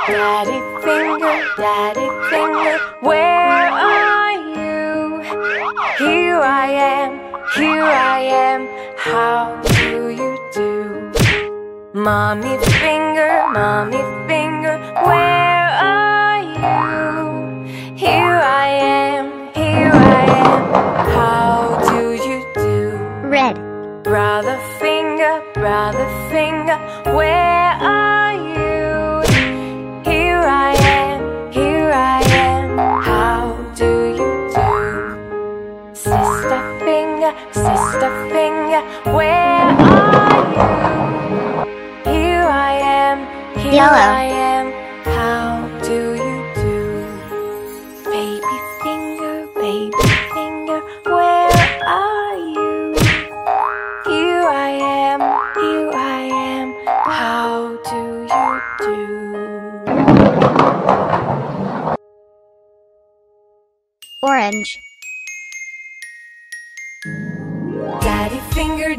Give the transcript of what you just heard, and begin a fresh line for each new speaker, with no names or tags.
Daddy finger, where are you? Here I am, how do you do? Mommy finger, where are you? Here I am, how do you do?
Red.
Brother finger, where are you? Here I am, how do you do? Sister finger, where are you? Here I am, how do you do? Baby finger, where are you? Here I am, how do you do?
Orange.
Daddy finger,